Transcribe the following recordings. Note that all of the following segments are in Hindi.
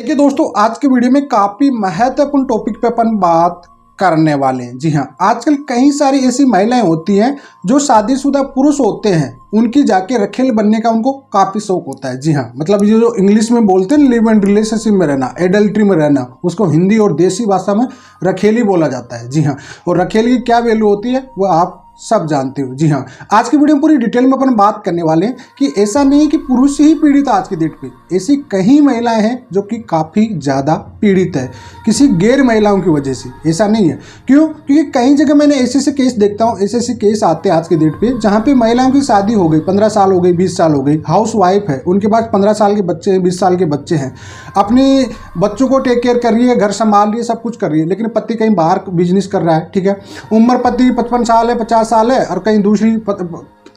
देखिए दोस्तों, आज के वीडियो में काफी महत्वपूर्ण टॉपिक पे अपन बात करने वाले हैं। जी हाँ, आजकल कई सारी ऐसी महिलाएं होती हैं जो शादीशुदा पुरुष होते हैं, उनकी जाके रखेल बनने का उनको काफी शौक होता है। जी हाँ, मतलब ये जो इंग्लिश में बोलते हैं लिव इन रिलेशनशिप में रहना, एडल्ट्री में रहना, उसको हिंदी और देसी भाषा में रखेली बोला जाता है। जी हाँ, और रखेली की क्या वैल्यू होती है वो आप सब जानते हो। जी हाँ, आज की वीडियो में पूरी डिटेल में अपन बात करने वाले हैं कि ऐसा नहीं है कि पुरुष ही पीड़ित है। आज की डेट पे ऐसी कई महिलाएं हैं जो कि काफ़ी ज़्यादा पीड़ित है किसी गैर महिलाओं की वजह से। ऐसा नहीं है, क्यों? क्योंकि कई जगह मैंने ऐसे केस देखता हूँ, ऐसे केस आते हैं आज की डेट पे जहाँ पे महिलाओं की शादी हो गई, 15 साल हो गई, 20 साल हो गई, हाउस वाइफ है, उनके पास 15 साल के बच्चे हैं, 20 साल के बच्चे हैं, अपने बच्चों को टेक केयर कर रही है, घर संभाल रही है, सब कुछ कर रही है, लेकिन पति कहीं बाहर बिजनेस कर रहा है। ठीक है, उम्र पति 55 साल है, 50 साल है, और कहीं दूसरी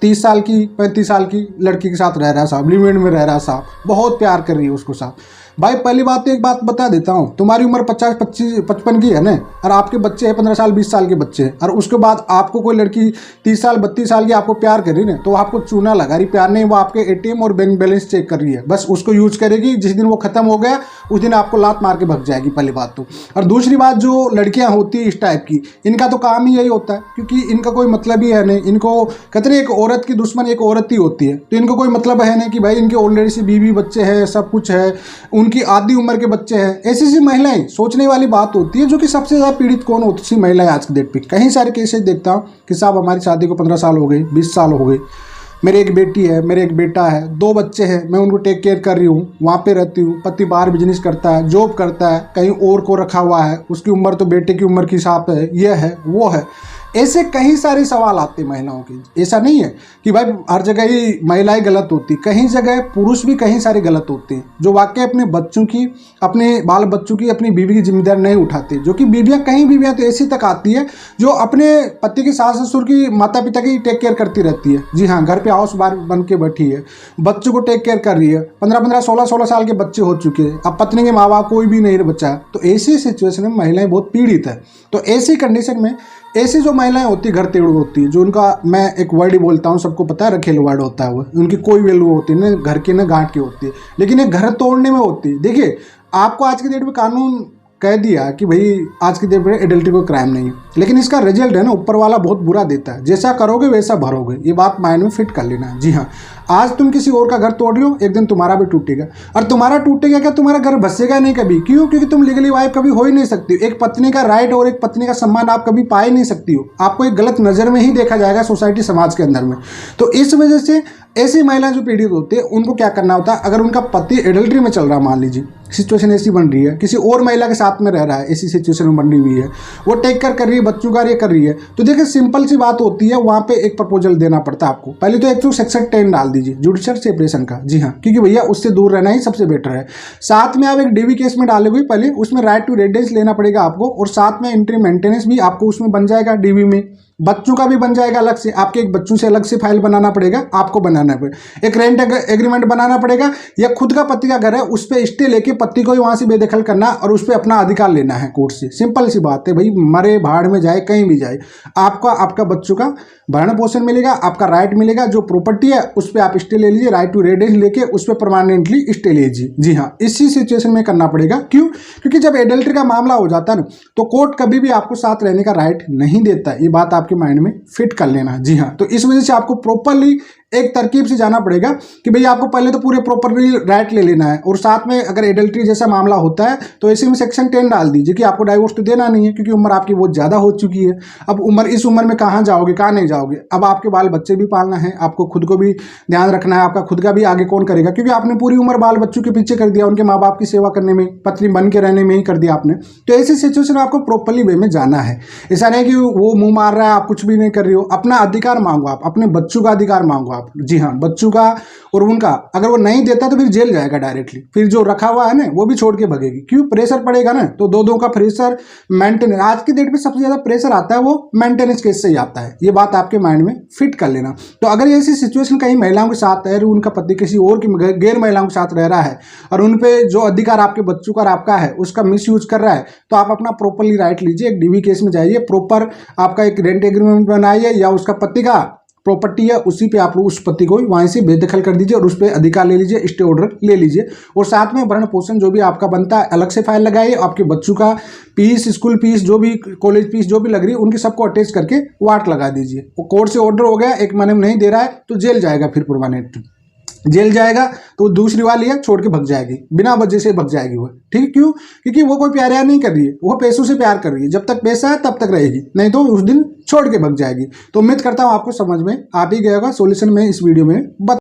30 साल की 35 साल की लड़की के साथ रह रहा है साहब, लिव इन में रह रहा है साहब, बहुत प्यार कर रही है उसको साहब। भाई पहली बात तो एक बात बता देता हूँ, तुम्हारी उम्र 50-55 की है ना, और आपके बच्चे हैं 15 साल 20 साल के बच्चे हैं, और उसके बाद आपको कोई लड़की 30 साल 32 साल की आपको प्यार कर रही है ना, तो आपको चूना लगा रही। प्यार नहीं, वो आपके एटीएम और बैंक बैलेंस चेक कर रही है, बस उसको यूज करेगी। जिस दिन वो खत्म हो गया उस दिन आपको लात मार के भग जाएगी, पहली बात तो। और दूसरी बात, जो लड़कियां होती है इस टाइप की, इनका तो काम ही यही होता है, क्योंकि इनका कोई मतलब ही है नहीं। इनको कहते हैं एक औरत की दुश्मन एक औरत ही होती है, तो इनको कोई मतलब है नहीं कि भाई इनके ऑलरेडी से बीवी बच्चे हैं, सब कुछ है, उनकी आधी उम्र के बच्चे हैं। ऐसी महिलाएं, सोचने वाली बात होती है। जो कि सबसे ज़्यादा पीड़ित कौन होती सी महिलाएं आज के डेट पे? कई सारे केसेस देखता हूँ कि साहब हमारी शादी को 15 साल हो गए, 20 साल हो गए, मेरे एक बेटी है, मेरे एक बेटा है, 2 बच्चे हैं, मैं उनको टेक केयर कर रही हूँ, वहाँ पे रहती हूँ, पति बाहर बिजनेस करता है, जॉब करता है, कहीं और को रखा हुआ है, उसकी उम्र तो बेटे की उम्र के हिसाब है, ये है वो है। ऐसे कई सारे सवाल आते हैं महिलाओं के। ऐसा नहीं है कि भाई हर जगह ही महिलाएं गलत होती, कहीं जगह पुरुष भी कहीं सारे गलत होते हैं, जो वाकई अपने बच्चों की, अपने बाल बच्चों की, अपनी बीवी की जिम्मेदारी नहीं उठाते। जो कि बीवियां, कहीं बीवियां तो ऐसी तक आती है जो अपने पति की, सास ससुर की, माता पिता की टेक केयर करती रहती है। जी हाँ, घर पे हाउस वाइफ बन के बैठी है, बच्चों को टेक केयर कर रही है, 15-15, 16-16 साल के बच्चे हो चुके हैं, अब पत्नी के माँ बाप कोई भी नहीं बचा। तो ऐसी सिचुएशन में महिलाएं बहुत पीड़ित है। तो ऐसी कंडीशन में ऐसी जो महिलाएं होती है, घर तेड़ू होती है, जो उनका, मैं एक वर्ड ही बोलता हूँ, सबको पता है, रखेल वर्ड होता है वो, उनकी कोई वैल्यू होती है ना, घर की ना गांठ की होती है, लेकिन ये घर तोड़ने में होती है। देखिए, आपको आज की डेट में कानून कह दिया कि भाई आज की डेट में एडल्ट्री कोई क्राइम नहीं है, लेकिन इसका रिजल्ट है ना, ऊपर वाला बहुत बुरा देता है। जैसा करोगे वैसा भरोगे, ये बात माइंड में फिट कर लेना। जी हाँ, आज तुम किसी और का घर तोड़ रहे हो, एक दिन तुम्हारा भी टूटेगा। और तुम्हारा टूटेगा क्या, तुम्हारा घर बसेगा नहीं कभी। क्यों? क्योंकि तुम लीगली वाइफ कभी हो ही नहीं सकती। एक पत्नी का राइट और एक पत्नी का सम्मान आप कभी पा ही नहीं सकती हो। आपको एक गलत नज़र में ही देखा जाएगा सोसाइटी, समाज के अंदर में। तो इस वजह से ऐसी महिलाएं जो पीड़ित होती है, उनको क्या करना होता है, अगर उनका पति एडल्ट्री में चल रहा है, मान लीजिए सिचुएशन ऐसी बन रही है, किसी और महिला के साथ में रह रहा है, ऐसी सिचुएशन में बनी हुई है, वो टेक केयर कर रही है, बच्चों का ये कर रही है, तो देखिए सिंपल सी बात होती है, वहाँ पे एक प्रपोजल देना पड़ता है आपको। पहले तो एक तो सेक्शन 10 डाल दीजिए, जुडिशियल सेपरेशन का। जी हाँ, क्योंकि भैया उससे दूर रहना ही सबसे बेटर है। साथ में आप एक डीवी केस में डालोगे, पहले उसमें राइट टू रेजिडेंस लेना पड़ेगा आपको, और साथ में एंट्री मेंटेनेंस भी आपको उसमें बन जाएगा, डीवी में बच्चों का भी बन जाएगा अलग से। आपके एक बच्चों से अलग से फाइल बनाना पड़ेगा, आपको बनाना पड़ेगा। एक रेंट एग्रीमेंट बनाना पड़ेगा, या खुद का पति का घर है उस पर स्टे लेके पति को ही वहां से बेदखल करना और उस पर अपना अधिकार लेना है कोर्ट से। सिंपल सी बात है भाई, मरे भाड़ में जाए कहीं भी जाए, आपका आपका बच्चों का भरण पोषण मिलेगा, आपका राइट मिलेगा। जो प्रॉपर्टी है उस पर आप स्टे ले लीजिए, राइट टू रेजिडेंस लेके उस पर परमानेंटली स्टे लीजिए। जी हाँ, इसी सिचुएशन में करना पड़ेगा। क्यों? क्योंकि जब एडल्ट्री का मामला हो जाता है ना, तो कोर्ट कभी भी आपको साथ रहने का राइट नहीं देता। ये बात आपके माइंड में फिट कर लेना। जी हाँ, तो इस वजह से आपको प्रॉपरली एक तरकीब से जाना पड़ेगा कि भाई आपको पहले तो पूरे प्रॉपरली राइट ले लेना है, और साथ में अगर एडल्ट्री जैसा मामला होता है तो ऐसे में सेक्शन 10 डाल दीजिए कि आपको डाइवोर्स तो देना नहीं है, क्योंकि उम्र आपकी बहुत ज़्यादा हो चुकी है। अब इस उम्र में कहाँ जाओगे, कहाँ नहीं जाओगे। अब आपके बाल बच्चे भी पालना है, आपको खुद को भी ध्यान रखना है, आपका खुद का भी आगे कौन करेगा, क्योंकि आपने पूरी उम्र बाल बच्चों के पीछे कर दिया, उनके माँ बाप की सेवा करने में, पत्नी बन के रहने में ही कर दिया आपने। तो ऐसी सिचुएशन में आपको प्रॉपरली वे में जाना है। ऐसा नहीं कि वो मुँह मार रहा है, आप कुछ भी नहीं कर रही हो। अपना अधिकार मांगो, आप अपने बच्चों का अधिकार मांगो आप। जी हाँ, बच्चों का और उनका, अगर वो नहीं देता तो फिर जेल जाएगा डायरेक्टली, फिर जो रखा हुआ है ना वो भी छोड़ के भगेगी। क्यों? प्रेशर पड़ेगा ना, तो दो का प्रेशर मेंटेनेंस। आज की डेट में सबसे ज्यादा प्रेशर आता है वो मेंटेनेंस केस से ही आता है। ये बात आपके माइंड में फिट कर लेना। तो अगर ऐसी सिचुएशन कहीं महिलाओं के साथ है, उनका पति किसी और की गैर महिलाओं के साथ रह रहा है और उन पे जो अधिकार आपके बच्चों का और आपका है उसका मिसयूज कर रहा है, तो आप अपना प्रॉपरली राइट लीजिए। एक डीवी केस में जाइए, प्रॉपर आपका एक रेंट एग्रीमेंट बनाइए, या उसका पति का प्रॉपर्टी है उसी पे आप लोग उस पति को वहीं से बेदखल कर दीजिए और उस पर अधिकार ले लीजिए, स्टे ऑर्डर ले लीजिए। और साथ में भरण पोषण जो भी आपका बनता है अलग से फाइल लगाइए। आपके बच्चों का फीस, स्कूल फीस, जो भी कॉलेज फीस जो भी लग रही है उनकी सबको अटैच करके वाट लगा दीजिए। और कोर्ट से ऑर्डर हो गया, 1 महीने में नहीं दे रहा है तो जेल जाएगा, फिर परमानेंट जेल जाएगा। तो दूसरी वाली है छोड़ के भग जाएगी, बिना वजह से भग जाएगी वो। ठीक है, क्यों? क्योंकि वो कोई प्यार यार नहीं कर रही है, वो पैसों से प्यार कर रही है। जब तक पैसा है तब तक रहेगी, नहीं तो उस दिन छोड़ के भग जाएगी। तो उम्मीद करता हूँ आपको समझ में आ भी गया होगा। सॉल्यूशन मैं इस वीडियो में